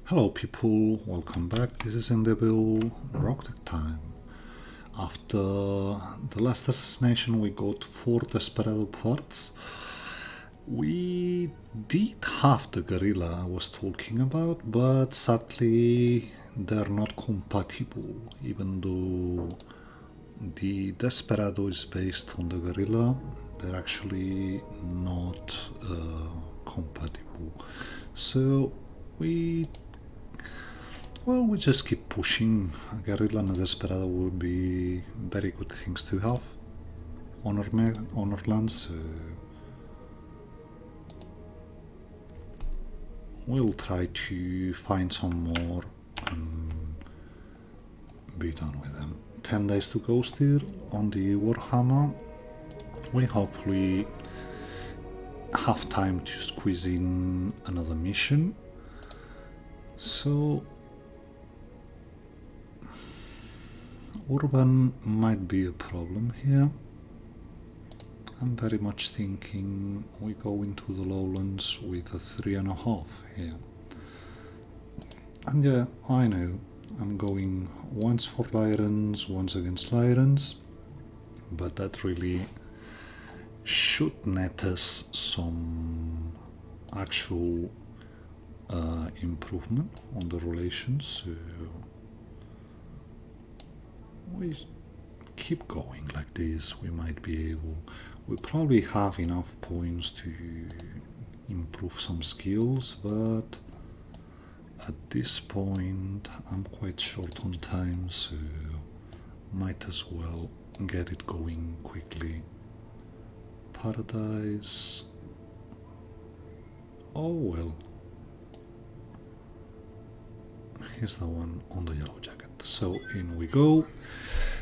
Hello people, welcome back. This is Indeville Roguetech time. After the last assassination we got 4 Desperado parts. We did have the gorilla I was talking about, but sadly they're not compatible, even though the Desperado is based on the gorilla. They're actually not compatible. So we just keep pushing. A gorilla and a Desperado would be very good things to have on our lands. We'll try to find some more and be done with them. 10 days to go still on the Warhammer. We hopefully have time to squeeze in another mission. So Urban might be a problem here. I'm very much thinking we go into the lowlands with a 3.5 here. And yeah, I know I'm going once for Lyrans, once against Lyrans, but that really should net us some actual improvement on the relations. So we keep going like this, we might be able, we probably have enough points to improve some skills, but at this point I'm quite short on time, so might as well get it going quickly. Paradise, oh well, here's the one on the yellow jacket. So in we go.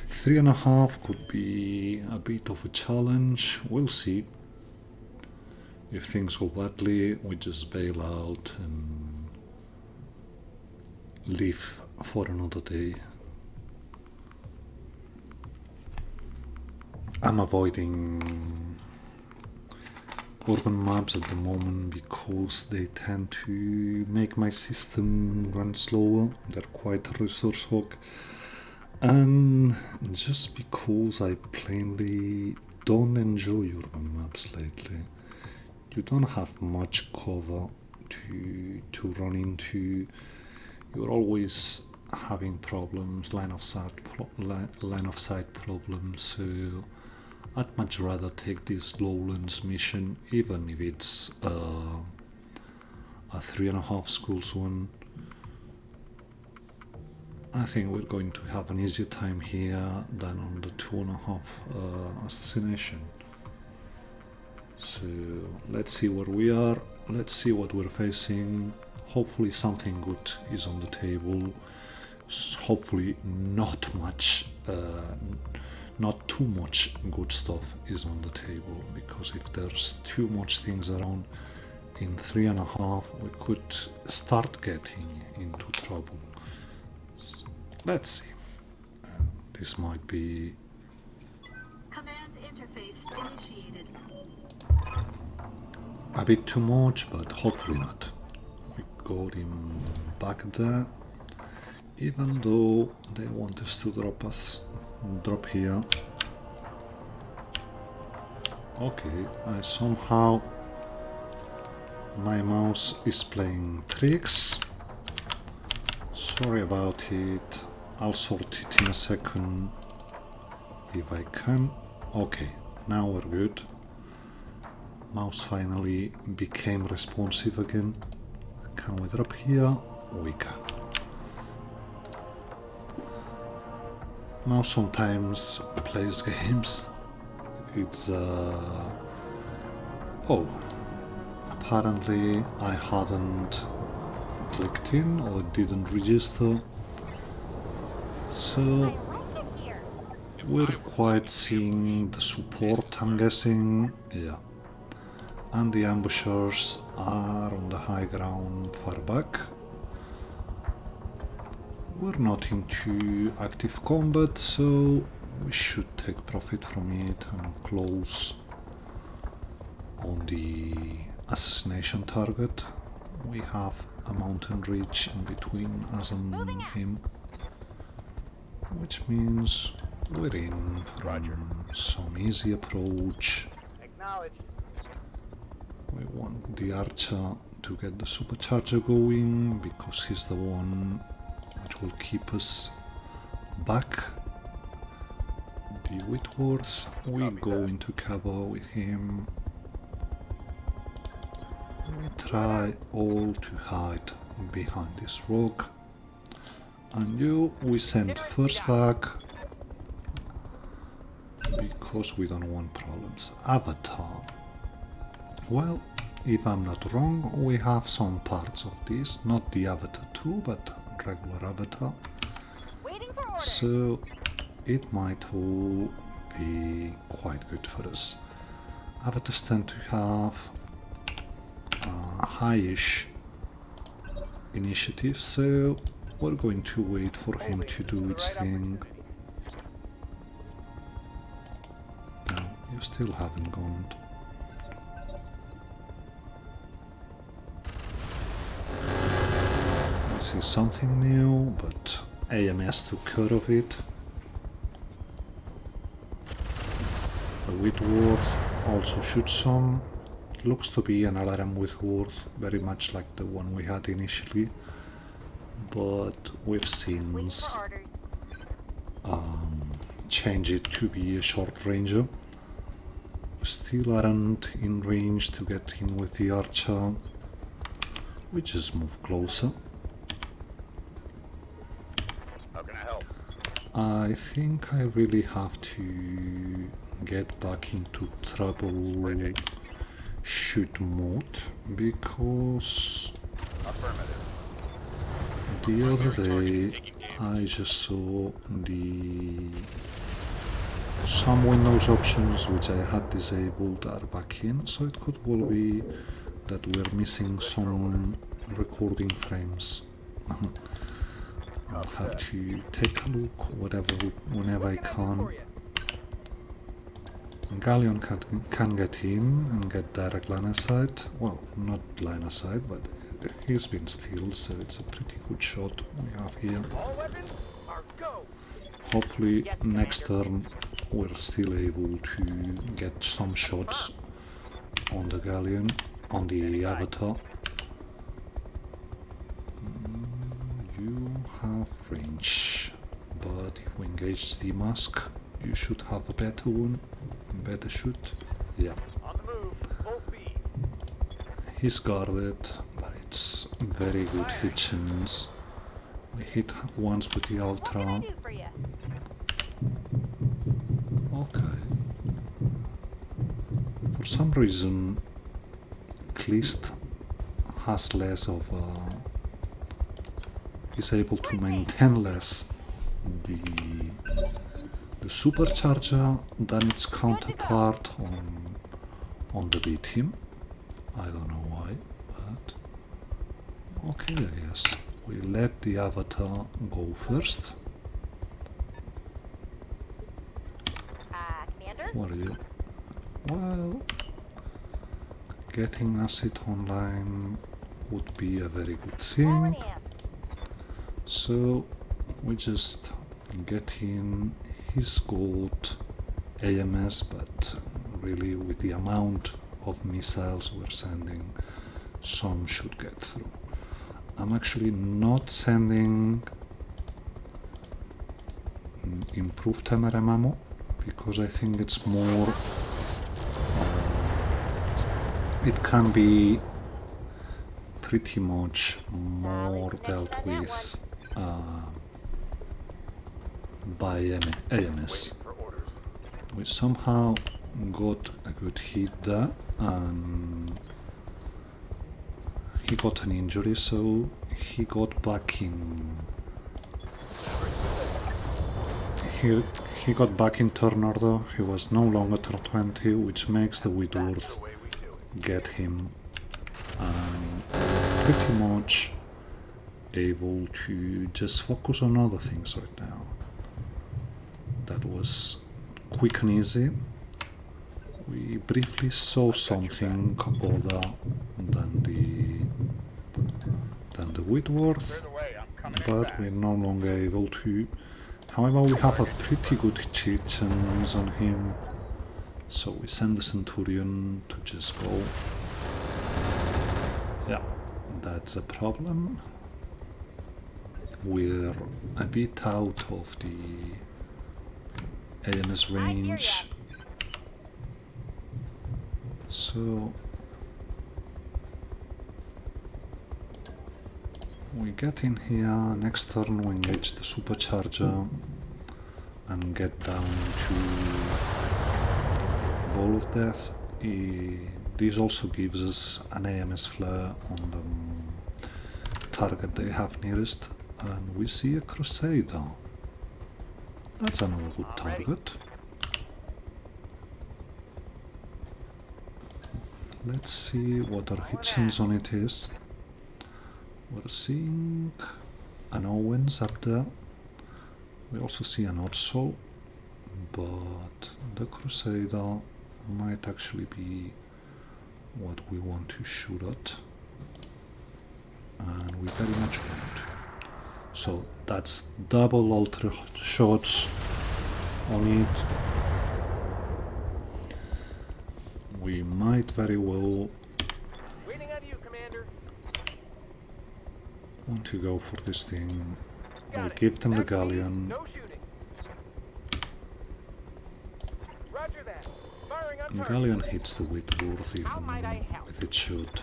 3.5 could be a bit of a challenge. We'll see. If things go badly, we just bail out and leave for another day. I'm avoiding urban maps at the moment because they tend to make my system run slower. They're quite resource hog, and just because I plainly don't enjoy urban maps lately. You don't have much cover to run into. You're always having problems, line of sight problems. So I'd much rather take this lowlands mission, even if it's a 3.5 schools one. I think we're going to have an easier time here than on the 2.5 assassination. So let's see where we are, let's see what we're facing. Hopefully something good is on the table. Hopefully not too much good stuff is on the table, because if there's too much things around in 3.5 we could start getting into trouble. So, let's see. This might be command interface initiated. A bit too much, but hopefully not. We got him back there, even though they want us to drop here. Okay, I somehow, my mouse is playing tricks. Sorry about it. I'll sort it in a second if I can. Okay, now we're good. Mouse finally became responsive again. Can we drop here? We can. Mouse sometimes plays games. It's oh, apparently I hadn't clicked in or it didn't register. So we're quite seeing the support, I'm guessing. Yeah. And the ambushers are on the high ground far back. We're not into active combat, so we should take profit from it and close on the assassination target. we have a mountain ridge in between us and him, which means we're in from some easy approach. We want the archer to get the supercharger going because he's the one which will keep us back. The Whitworth, we go into cover with him. We try all to hide behind this rock. And you, we send first back because we don't want problems. Avatar. Well, if I'm not wrong, we have some parts of this, not the Avatar 2, but regular Avatar. So it might all be quite good for us. Avatars tend to have high-ish initiative, so we're going to wait for him to do its thing. No, you still haven't gone. This is something new, but AMS took care of it. The Whitworth also shoots some. Looks to be an LRM Whitworth, very much like the one we had initially, but we've since changed it to be a short ranger. We still aren't in range to get in with the archer. We just move closer. I think I really have to get back into trouble shoot mode because the other day I just saw some Windows options which I had disabled are back in, so it could well be that we're missing some recording frames. I'll have to take a look whenever I can. Galleon can get in and get direct line of sight. Well, not line of sight, but he's been stealed, so it's a pretty good shot we have here. Hopefully next turn we're still able to get some shots on the Galleon, on the Avatar. You have range, but if we engage the mask, you should have a better one, better shoot. Yeah. He's guarded, but it's very good hit chance. We hit once with the Ultra. Okay. For some reason, Klist has less of a... is able to maintain less the supercharger than its counterpart on the B team. I don't know why, but okay, I guess. We let the Avatar go first. What are you? Well, getting Acid online would be a very good thing. So we just get in. He's got AMS, but really with the amount of missiles we're sending, some should get through. I'm actually not sending improved MRM ammo because I think it's more... it can be pretty much more dealt with by AMS. We somehow got a good hit there and he got an injury, so he got back in... He got back in turn order. He was no longer turn 20, which makes the Whitworth get him and pretty much able to just focus on other things right now. That was quick and easy. We briefly saw something other than Whitworth, but we're no longer able to. However, we have a pretty good cheat chance on him, so we send the Centurion to just go. Yeah, that's a problem. We're a bit out of the AMS range, so we get in here. Next turn we engage the supercharger and get down to Ball of Death. This also gives us an AMS flare on the target they have nearest, and we see a Crusader. That's another good target. Let's see what our hit chance on it is. We're seeing an Owens up there. We also see an Otso, but the Crusader might actually be what we want to shoot at, and we very much want. So that's double ultra shots on it. We might very well want to go for this thing. We'll give them the galleon. The galleon hits the Whitworth even with its shoot.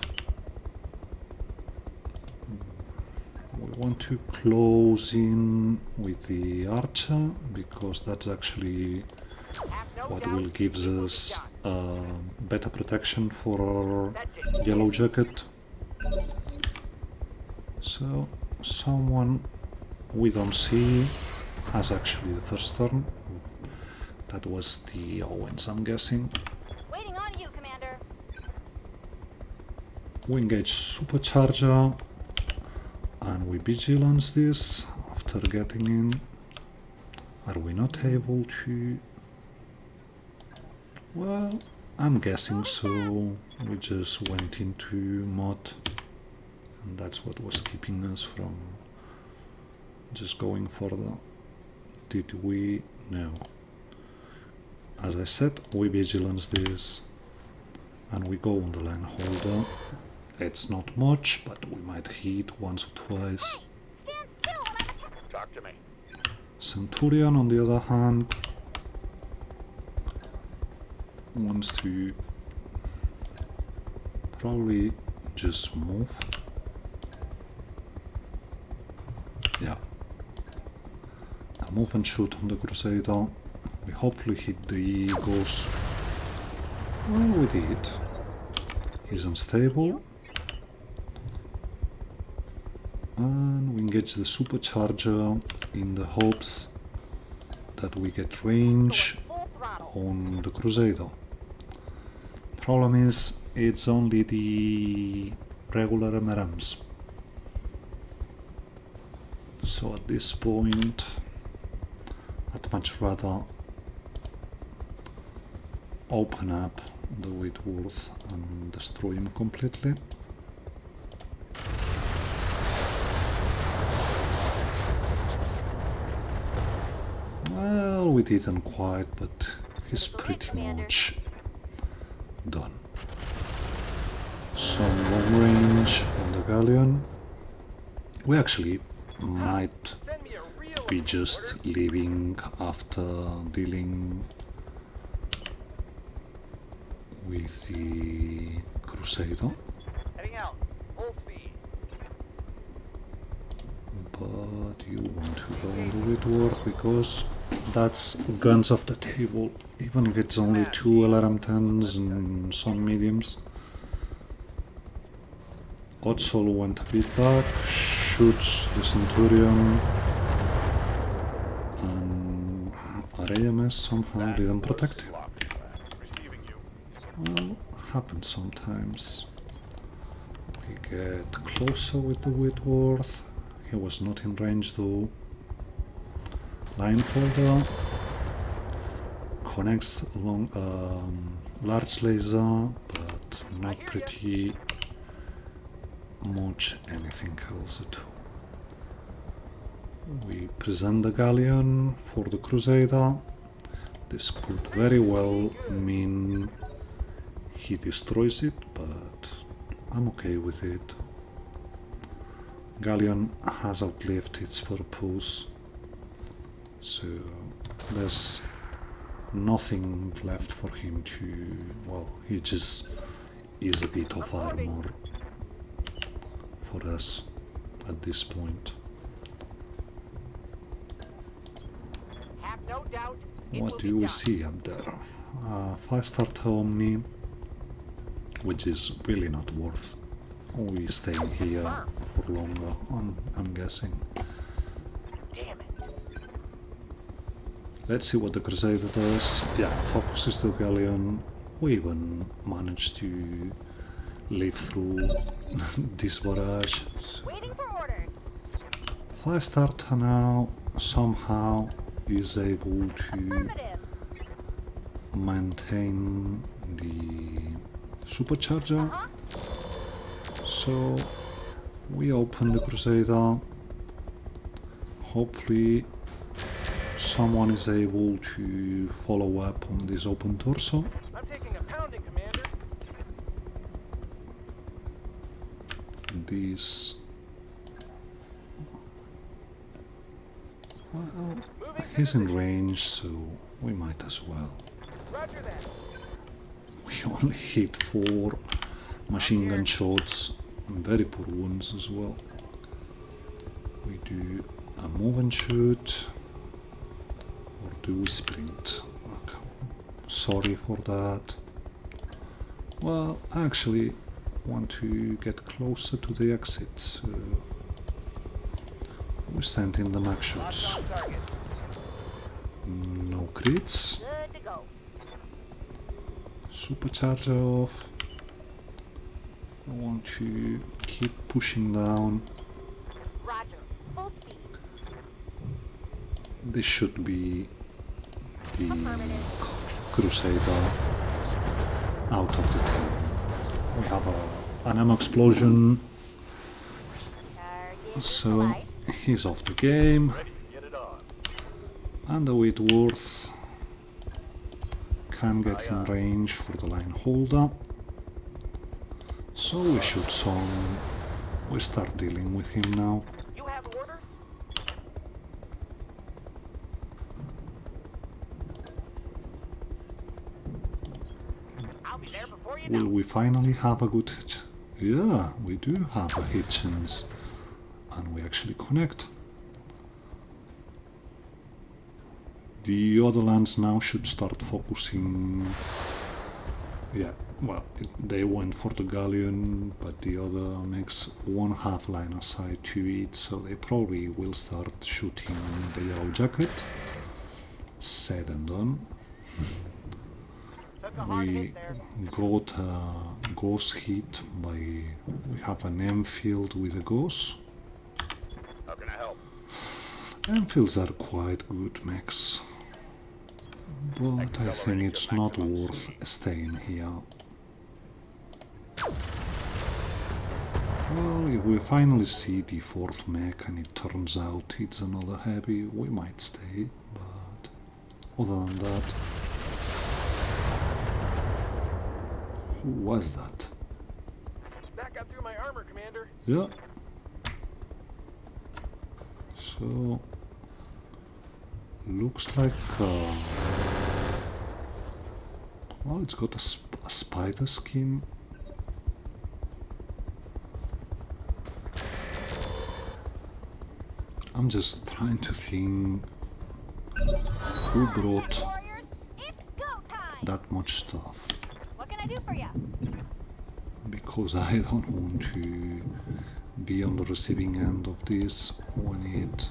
We want to close in with the archer, because that's actually what will give us better protection for our yellow jacket. So someone we don't see has actually the first turn. That was the Owens, I'm guessing. Waiting on you, Commander. We engage supercharger and we vigilance this after getting in. Are we not able to? Well, I'm guessing so. We just went into mod, and that's what was keeping us from just going further. Did we? No. As I said, we vigilance this and we go on the line holder. It's not much, but we might hit once or twice. Talk to me. Centurion, on the other hand, wants to probably just move. Yeah. A move and shoot on the Crusader. We hopefully hit the ghost. Well, we did. He's unstable. And we engage the supercharger in the hopes that we get range on the Crusader. Problem is, it's only the regular MRMs. So at this point, I'd much rather open up the Whitworth and destroy him completely. Well, we didn't quite, but he's pretty much done. Some long range on the galleon. We actually might be just leaving after dealing with the Crusader. Heading out. Full speed. But you want to go on the Whitworth because that's guns off the table, even if it's only 2 LRM-10s and some mediums. Odsol went a bit back, shoots the Centurion, and our AMS somehow didn't protect him. Well, happens sometimes. We get closer with the Whitworth. He was not in range though. Line holder connects along large laser, but not pretty much anything else at all. We present the galleon for the Crusader. This could very well mean he destroys it, but I'm okay with it. Galleon has outlived its purpose, so there's nothing left for him to, well, he just is a bit of armor for us at this point. Have no doubt. What do we see up there? 5-star Omni, which is really not worth we staying here for longer, I'm guessing. Damn it. Let's see what the Crusader does. Yeah, focuses the galleon. We even managed to live through this barrage. Waiting for orders. 5-star now somehow is able to Affirmative. maintain the supercharger. So we open the Crusader. Hopefully someone is able to follow up on this open torso. I'm taking a pounding, Commander. This, well, he's in range, so we might as well. Roger that. We only hit 4 machine gun shots, and very poor wounds as well. We do a move and shoot, or do we sprint? Okay. Sorry for that. Well, I actually want to get closer to the exit, so we sent in the mech shots. Target. No crits. Good to go. Supercharger off. I want to keep pushing down. Roger. Full speed. This should be the Affirmative. Crusader out of the team. We have an ammo explosion, Target so neutralized. he's off the game. Ready to get it on. And the Whitworth can get in range for the line holder. So we shoot some. We start dealing with him now. You have orders? I'll be there before you Will know. we finally have a good hit? Yeah, we do have a hit chance. And we actually connect. The other lands now should start focusing. Yeah, well, they went for the galleon, but the other mechs won't have line of sight to it, so they probably will start shooting the yellow jacket. Said and done. Took a hard We hit there. got a ghost hit by. We have an Enfield with a ghost. How can I help? Enfields are quite good mechs, but I think it's not worth staying here. Well, if we finally see the 4th mech and it turns out it's another heavy, we might stay, but other than that... Who was that? That got through my armor, Commander. Yeah. So... looks like... well, it's got a spider skin. I'm just trying to think who brought Warriors, it's go time. that much stuff, What can I do for you? because I don't want to be on the receiving end of this when it...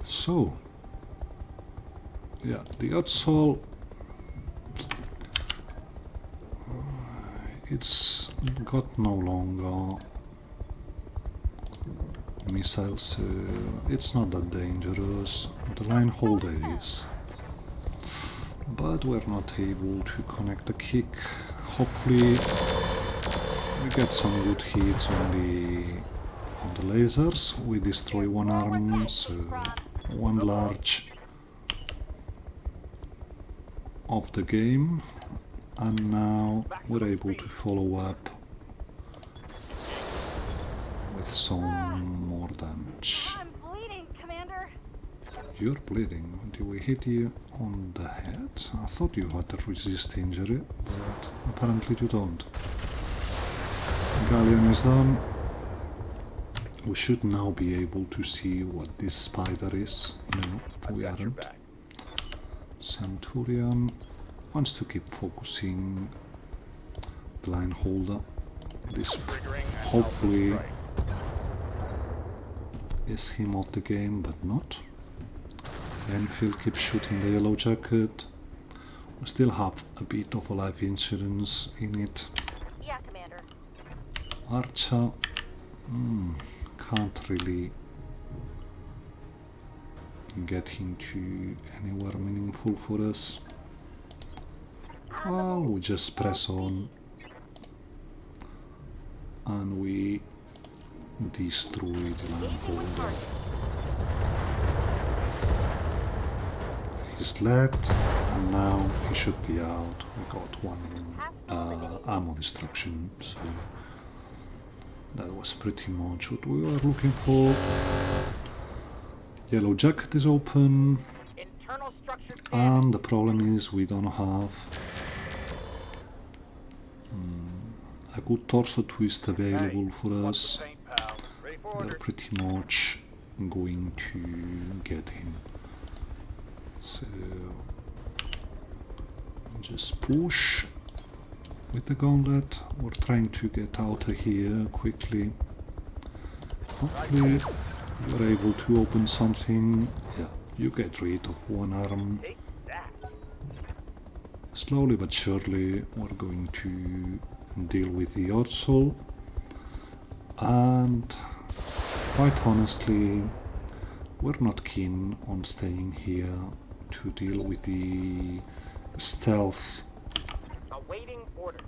So, yeah, the Utsol, it's got no longer missiles, so it's not that dangerous. The line holder is. but we're not able to connect the kick. Hopefully we get some good hits on the lasers. We destroy one arm, so one large of the game, and now we're able to follow up with some more damage. I'm bleeding, Commander. You're bleeding. Did we hit you on the head? I thought you had a resist injury, but apparently you don't. Galleon is done. We should now be able to see what this spider is. No, we aren't. Centurion wants to keep focusing blind holder. This hopefully is him off the game, but not. Enfield keeps shooting the yellow jacket. We still have a bit of a life insurance in it. Yeah, Commander. Archer can't really get him to anywhere meaningful for us. Well, we just press on and we destroy the line holder. He's lagged and now he should be out. We got one ammo destruction, so that was pretty much what we were looking for. Yellow jacket is open, Internal structure and the problem is we don't have a good torso twist available for us. Ready for We're order. pretty much going to get him. So just push with the gauntlet. We're trying to get out of here quickly. Hopefully you're able to open something. Yeah, you get rid of one arm. Take that. Slowly but surely we're going to deal with the Otso, and quite honestly we're not keen on staying here to deal with the stealth. Awaiting order.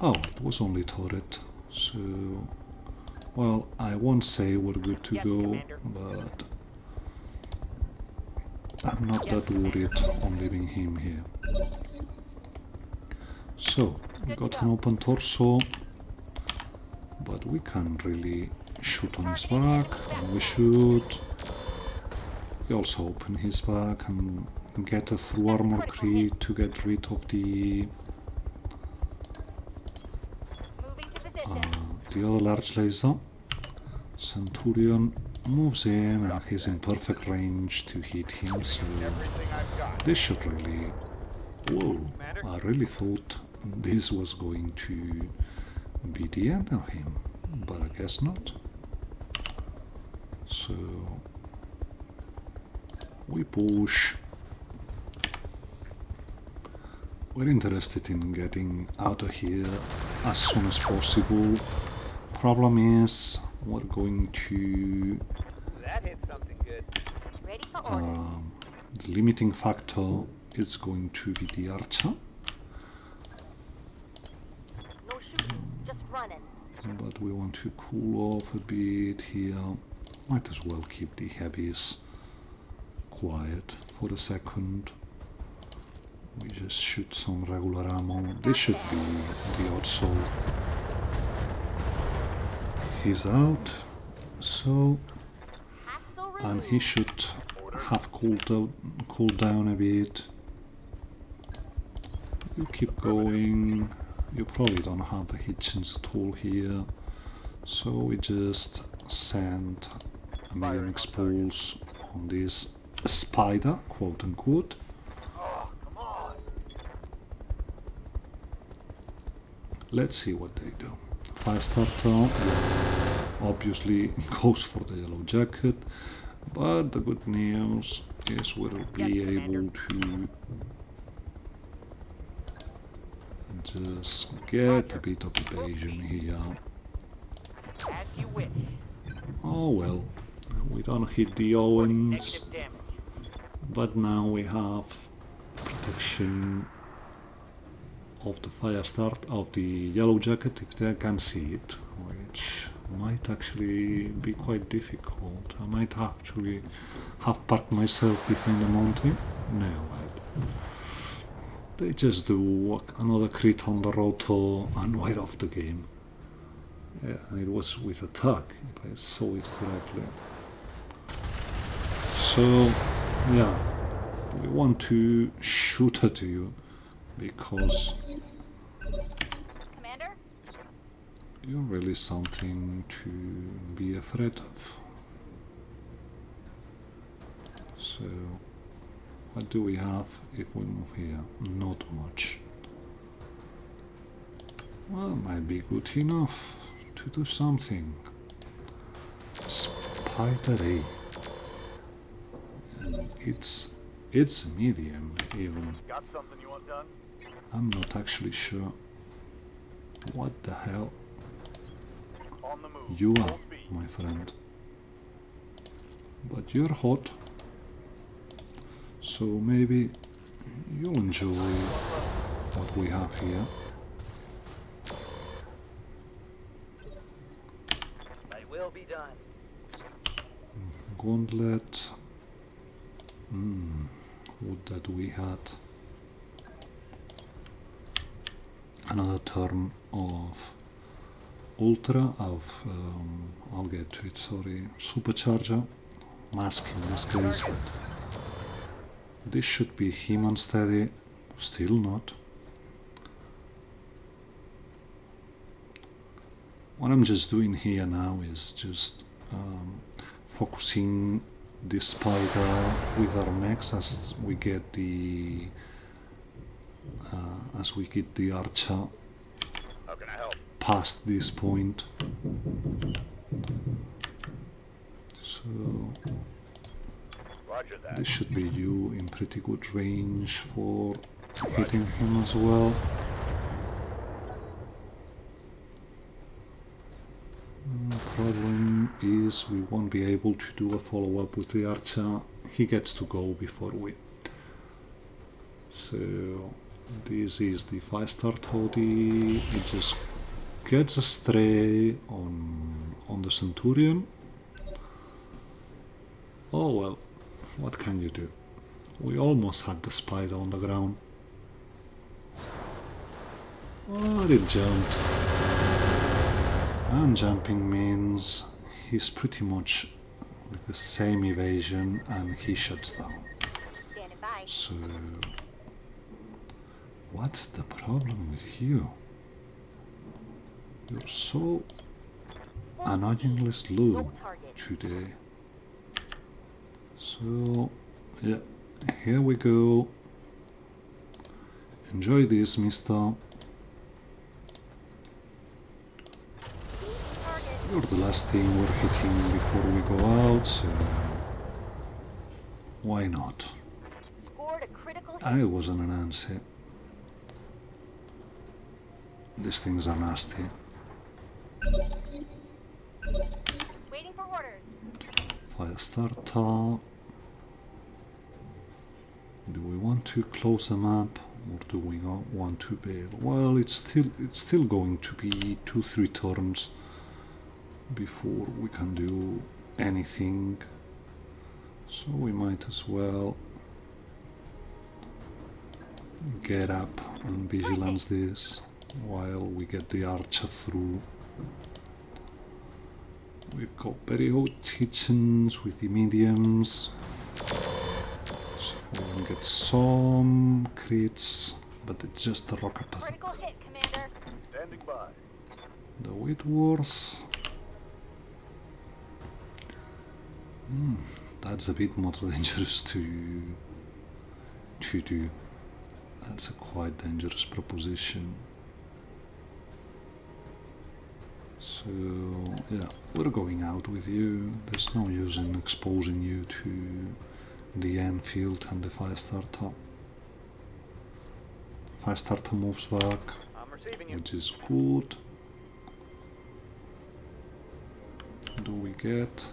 Oh, it was only turret, so well, I won't say we're good to Yes, go, Commander. but I'm not that worried on leaving him here. So, we got an open torso, but we can't really shoot on his back, and we shoot. We also open his back and get a through armor crit to get rid of Moving to position. the other large laser. Centurion moves in and he's in perfect range to hit him, so Everything I've got. this should really... Whoa, I really thought this was going to be the end of him, but I guess not. So we push. We're interested in getting out of here as soon as possible. Problem is, we're going to... That hit something good. Ready for order. the limiting factor is going to be the archer, No shooting, just running. but we want to cool off a bit here. Might as well keep the heavies quiet for a second. We just shoot some regular ammo. This should be the Otso. He's out, so, Hostile and removed. he should have cooled down a bit. You keep going. You probably don't have a hit chance at all here, so we just send a million expulse on this spider, quote unquote. Oh, come on. Let's see what they do. Fire starter obviously goes for the yellow jacket, but the good news is we'll be able to just get a bit of evasion here. As you wish. Oh well, we don't hit the Owens, Negative damage. but now we have protection of the fire start of the yellow jacket if they can see it, which might actually be quite difficult. I might actually have parked myself behind the mountain. No, they just do another crit on the rotor and we're off the game. Yeah, and it was with attack, if I saw it correctly. So, yeah, we want to shoot at you because Commander? you're really something to be afraid of. So, what do we have if we move here? Not much. Well, might be good enough to do something. Spider A. And it's medium even. Got something you want done? I'm not actually sure what the hell On the move. you Full are, speed. my friend. But you're hot, so maybe you'll enjoy what we have here. They will be done. Gauntlet. Would that we had another turn of ultra of I'll get to it, sorry, supercharger mask in this case, but this should be him unsteady, still not. What I'm just doing here now is just focusing the spider with our mechs as we get the archer How can I help? past this point. So Roger that. this should be you in pretty good range for hitting him as well. Problem is we won't be able to do a follow-up with the archer. He gets to go before we. So this is the 5-star toady. It just gets a stray on the centurion. Oh well, what can you do? We almost had the spider on the ground. Oh, it jumped. And jumping means he's pretty much with the same evasion and he shuts down. Standing by. So, what's the problem with you? You're so annoyingly slow No target. today. So, yeah, here we go. Enjoy this, mister. Target. You're the last thing we're hitting before we go out, so why not? Scored a critical hit. I wasn't an answer. These things are nasty. Waiting for orders. Fire starter. Do we want to close them up or do we want to bail? Well, it's still going to be 2-3 turns before we can do anything, so we might as well get up and vigilance this while we get the archer through. We've got very hot kitchens with the mediums, so we can get some crits, but it's just the rocket path. Critical hit, Commander. Standing by. The Whitworth. That's a bit more dangerous to do. That's a quite dangerous proposition. So yeah, we're going out with you. There's no use in exposing you to the Enfield and the fire starter. Fire starter moves back, I'm receiving you. which is good. Do we get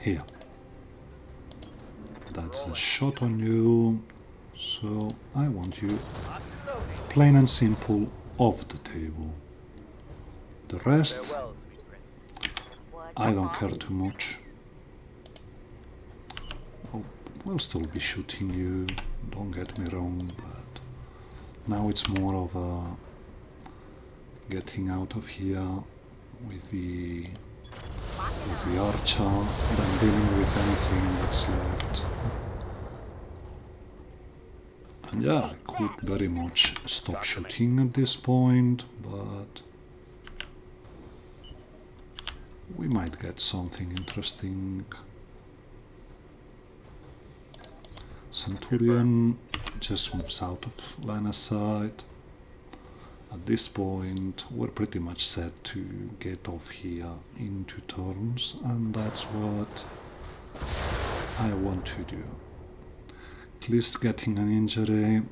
here? That's a shot on you, So I want you plain and simple off the table. The rest, Farewell, sweet prince. What? I don't care too much. We'll still be shooting you, don't get me wrong, but now it's more of a getting out of here with the archer than dealing with anything that's left. And yeah, I could very much stop shooting at this point, but we might get something interesting. Centurion just moves out of line of sight. At this point, we're pretty much set to get off here in 2 turns, and that's what I want to do. At least getting an injury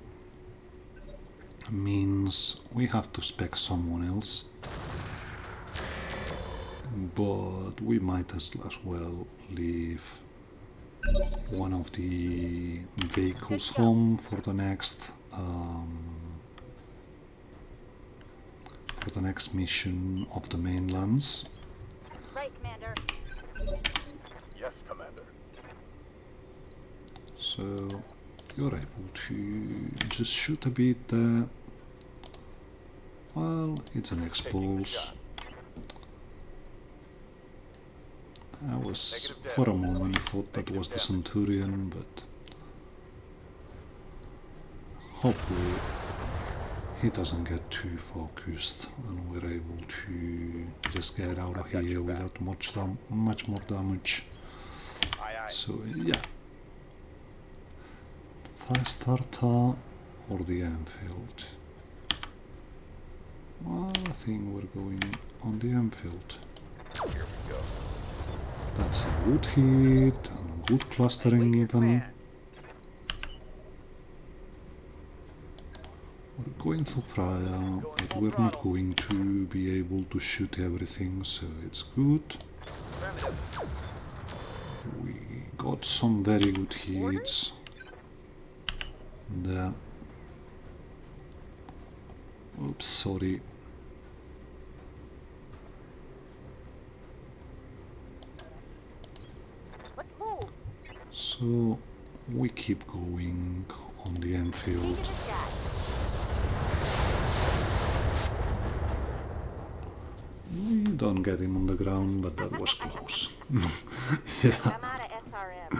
means we have to spec someone else, but we might as well leave one of the vehicles home for the next mission of the mainlands. Right, Commander. Yes, Commander. So you're able to just shoot a bit there. Well, it's an expulse. I was, for a moment, thought that was the Centurion, but hopefully he doesn't get too focused and we're able to just get out of here without much more damage. Aye, aye. So yeah, fast starter or the Enfield? Well, I think we're going on the Enfield. Here we go. That's a good hit and good clustering even. We're going for fire, but we're not going to be able to shoot everything, so it's good. We got some very good hits there. Oops, sorry. Let's move. So we keep going on the Enfield. This guy. We don't get him on the ground, but that was close. Yeah. I'm out of SRM.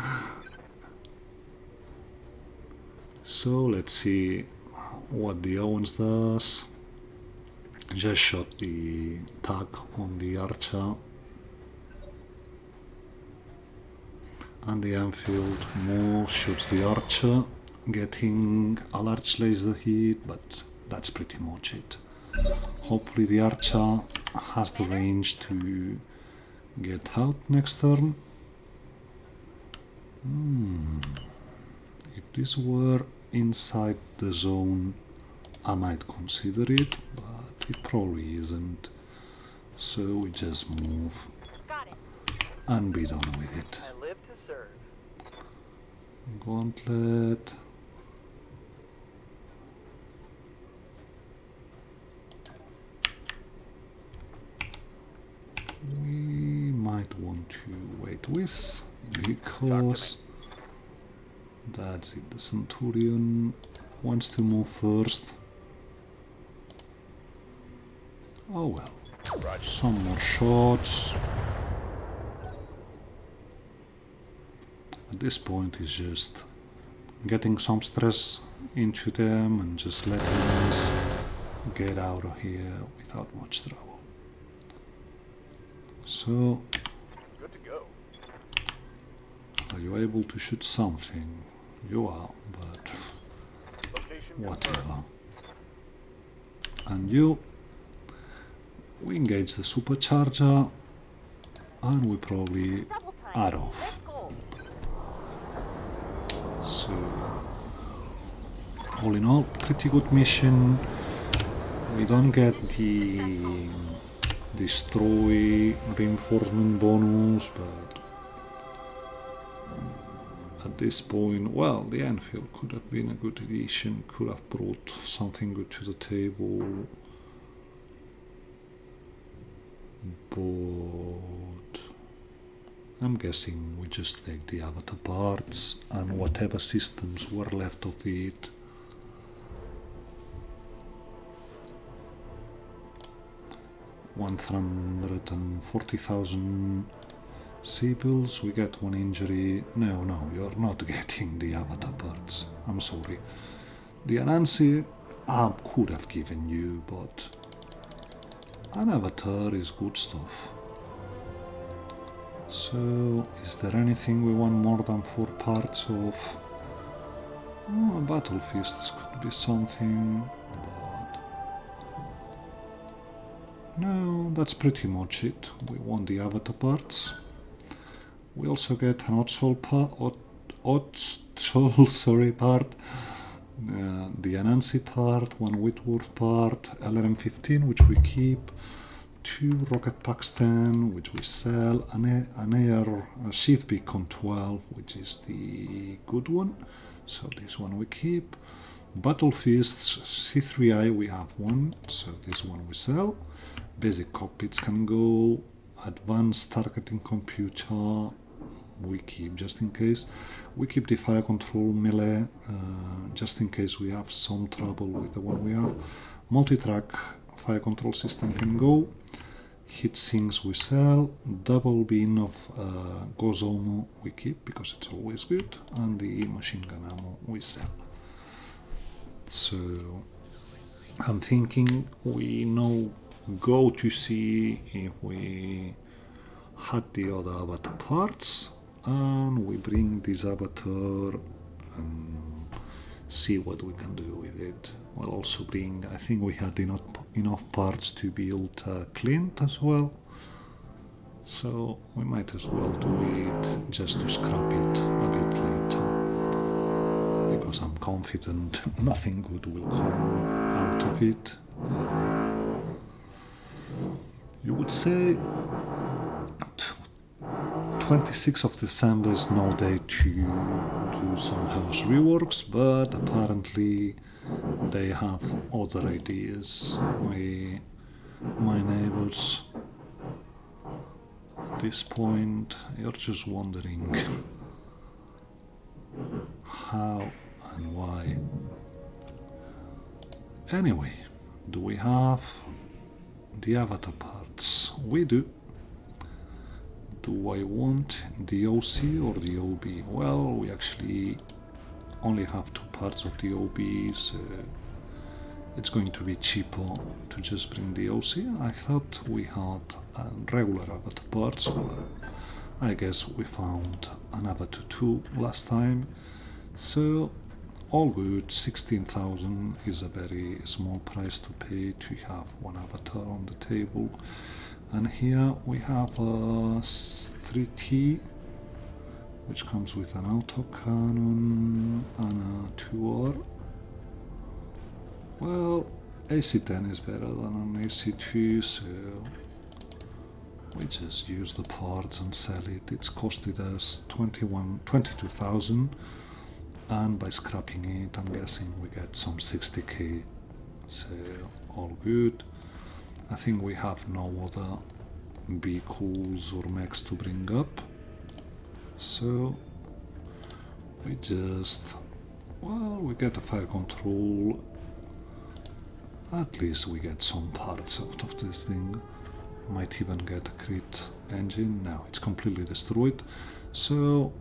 So let's see what the Owens does. Just shot the tag on the archer. And the Enfield moves, shoots the archer, getting a large laser hit, but that's pretty much it. Hopefully the archer has the range to get out next turn. If this were inside the zone, I might consider it, but it probably isn't. So we just move Got it. and be done with it. I live to serve. Gauntlet. We might want to wait with, because that's it. The Centurion wants to move first. Oh well. Some more shots. At this point is just getting some stress into them and just letting us get out of here without much trouble. So, Good to go. are you able to shoot something? You are, but Location whatever. And you, we engage the supercharger and we probably Double time. are off. Let's go. So, all in all, pretty good mission. We don't get the destroy reinforcement bonus, but at this point, well, the Enfield could have been a good addition, could have brought something good to the table, but I'm guessing we just take the avatar parts and whatever systems were left of it. $140,000 Seabills, we get one injury. No, you're not getting the avatar parts. I'm sorry. The Anansi I could have given you, but an avatar is good stuff. So, is there anything we want more than 4 parts of? Oh, Battle Fists could be something, but no, that's pretty much it. We want the avatar parts. We also get an Oddsoul part, the Anansi part, one Whitworth part, LRM-15 which we keep, 2 rocket packs 10 which we sell, an air sheath beacon 12 which is the good one, so this one we keep. Battle Fists C3I we have one, so this one we sell. Basic cockpits can go. Advanced targeting computer we keep just in case. We keep the fire control melee just in case we have some trouble with the one we have. Multi-track fire control system can go. Hit sinks we sell. Double bin of Gozomo we keep because it's always good, and the machine gun ammo we sell. So I'm thinking we now go to see if we had the other avatar parts, and we bring this avatar and see what we can do with it. We'll also bring, I think we had enough parts to build Clint as well, so we might as well do it just to scrap it a bit later, because I'm confident nothing good will come out of it. You would say 26th of December is no day to do some house reworks, but apparently they have other ideas. My neighbors, at this point, you're just wondering how and why. Anyway, do we have the avatar parts? We do. Do I want the OC or the OB? Well, we actually only have 2 parts of the OB, so it's going to be cheaper to just bring the OC. I thought we had regular avatar parts. I guess we found an avatar 2 last time, so all good. 16,000 is a very small price to pay to have one avatar on the table. And here we have a 3T which comes with an autocannon and a 2R. Well, AC-10 is better than an AC-2, so we just use the parts and sell it. It's costed us 22,000, and by scrapping it I'm guessing we get some 60k, so all good. I think we have no other vehicles or mechs to bring up, so we just, well, we get a fire control. At least we get some parts out of this thing. Might even get a crit engine. Now it's completely destroyed, so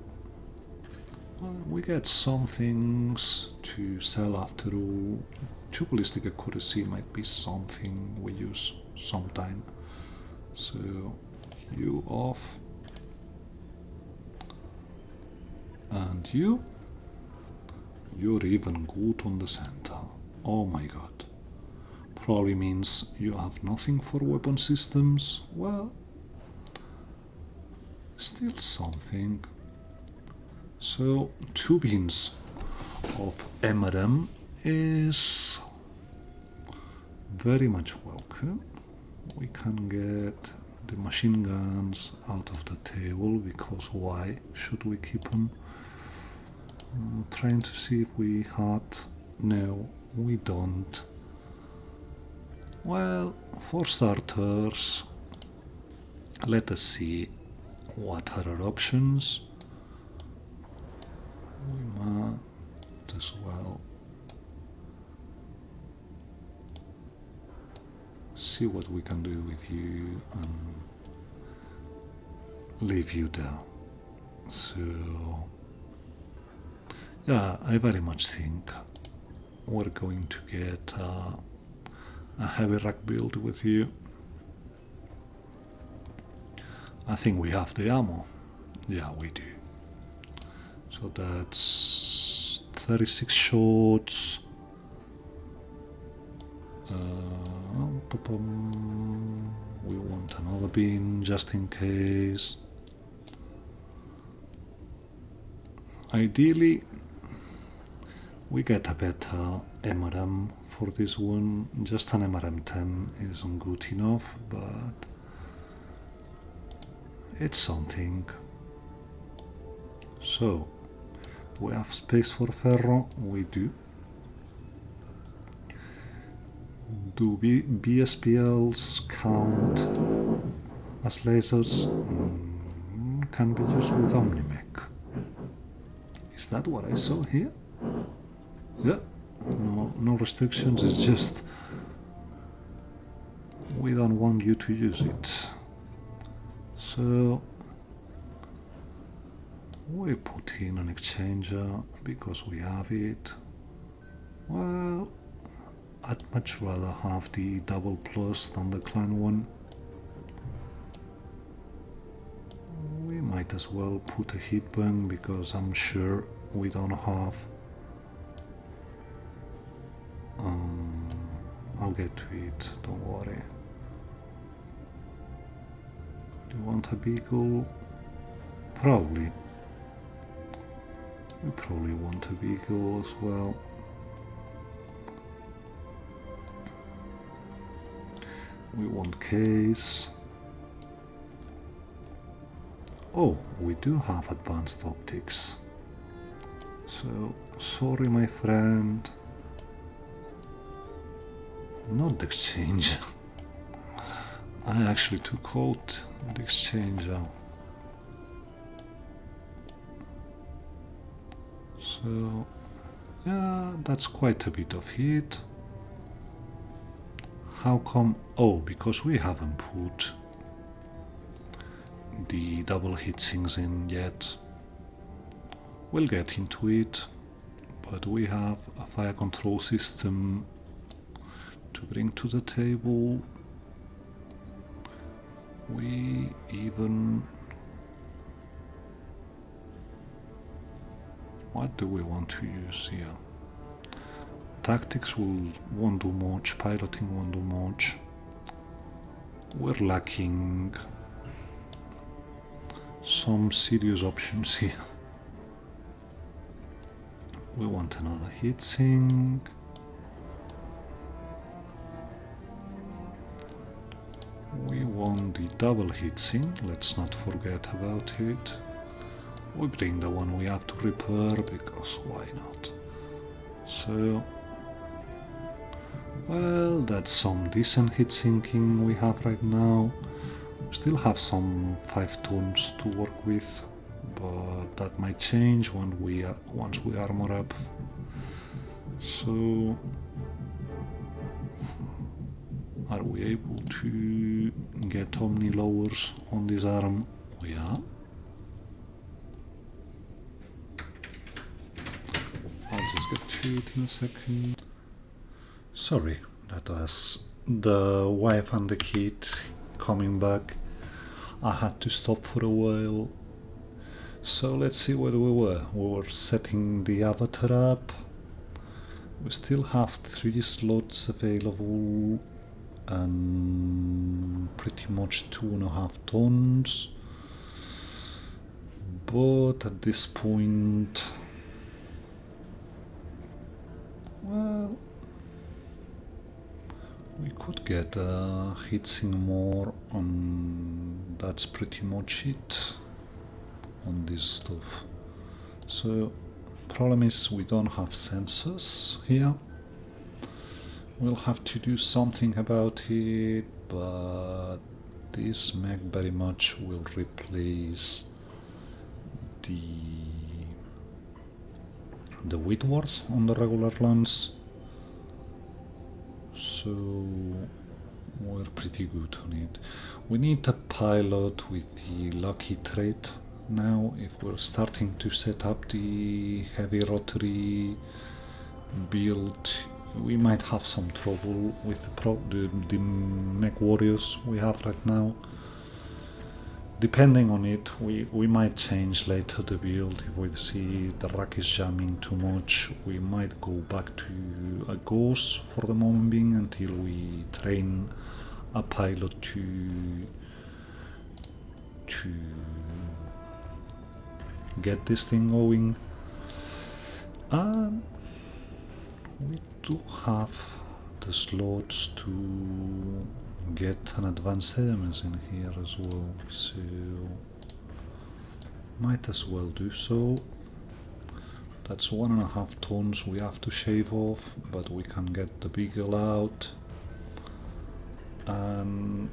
well, we get some things to sell after all. 2 ballistic accuracy might be something we use sometime, so you off, and you're even good on the center. Oh my god, probably means you have nothing for weapon systems. Well, still something. So 2 bins of MRM is very much welcome. We can get the machine guns out of the table, because why should we keep them? I'm trying to see if we had... No, we don't. Well, for starters, let us see what are our options. We might as well see what we can do with you and leave you down. So yeah, I very much think we're going to get a heavy rack build with you. I think we have the ammo. Yeah, we do. So that's 36 shots. We want another bin just in case. Ideally, we get a better MRM for this one. Just an MRM10 isn't good enough, but it's something. So, we have space for ferro, we do. Do BSPLs count as lasers? Can be used with Omnimech. Is that what I saw here? Yeah, no restrictions, it's just we don't want you to use it. So we put in an exchanger because we have it. Well, I'd much rather have the double plus than the clan one. We might as well put a heat bang because I'm sure we don't have. I'll get to it, don't worry. Do you want a beagle? Probably. We probably want a beagle as well. We want case. Oh, we do have advanced optics. So, sorry my friend. Not the exchanger. I actually took out the exchanger. So, yeah, that's quite a bit of heat. How come? Oh, because we haven't put the double heatsinks in yet. We'll get into it, but we have a fire control system to bring to the table. We even... What do we want to use here? Tactics won't do much, piloting won't do much. We're lacking some serious options here. We want another heatsink. We want the double heatsink, let's not forget about it. We bring the one we have to repair because why not? So, well, that's some decent heatsinking we have right now. We still have some 5 tons to work with, but that might change once we armor up. So, are we able to get Omni lowers on this arm? We are. I'll just get to it in a second. Sorry, that was the wife and the kid coming back. I had to stop for a while. So let's see where we were. We were setting the avatar up. We still have 3 slots available and pretty much 2.5 tons. But at this point, well, we could get a heatsink more, and that's pretty much it on this stuff. So Problem is we don't have sensors here. We'll have to do something about it, but this mech very much will replace the Whitworth on the regular runs, so we're pretty good on it. We need a pilot with the lucky trait now. If we're starting to set up the heavy rotary build, we might have some trouble with the mech warriors we have right now. Depending on it, we might change later the build. If we see the rack is jamming too much, we might go back to a ghost for the moment being until we train a pilot to get this thing going. And we do have the slots to get an advanced elements in here as well, so might as well do so. That's 1.5 tons we have to shave off, but we can get the beagle out. And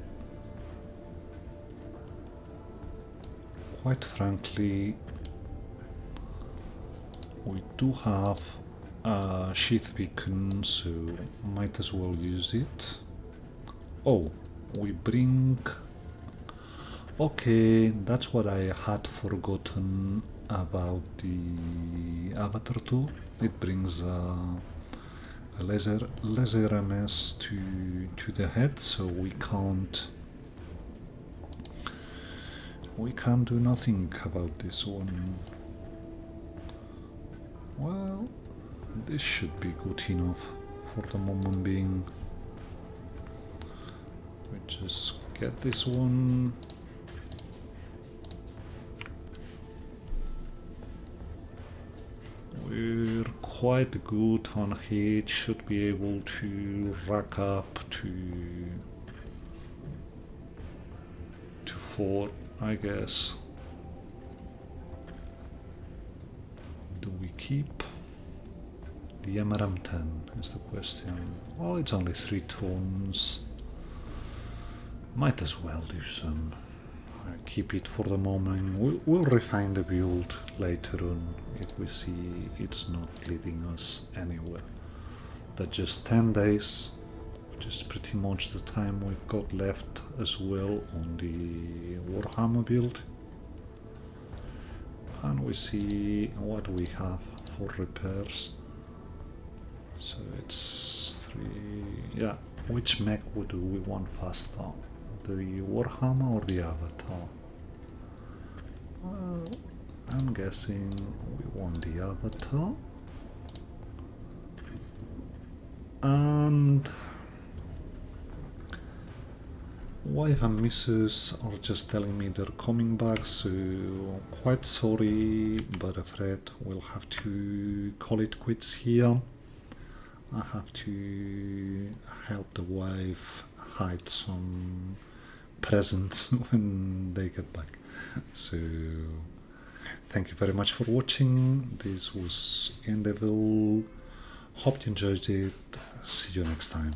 quite frankly, we do have a sheath beacon, so might as well use it. Oh, we bring... Okay, that's what I had forgotten about the avatar tool. It brings a laser MS to the head, so we can't do nothing about this one. Well, this should be good enough for the moment being. We just get this one. We're quite good on hit, should be able to rack up to 4, I guess. Do we keep the MRM-10 is the question. Well, it's only 3 tons. Might as well do some. Keep it for the moment. We'll refine the build later on if we see it's not leading us anywhere. That's just 10 days, which is pretty much the time we've got left as well on the Warhammer build. And we see what we have for repairs. So it's 3... yeah, which mech do we want faster? The Warhammer or the Avatar? Well, I'm guessing we want the Avatar. And wife and missus are just telling me they're coming back, so quite sorry, but afraid we'll have to call it quits here. I have to help the wife hide some presents when they get back. So thank you very much for watching. This was Endevil. Hope you enjoyed it. See you next time.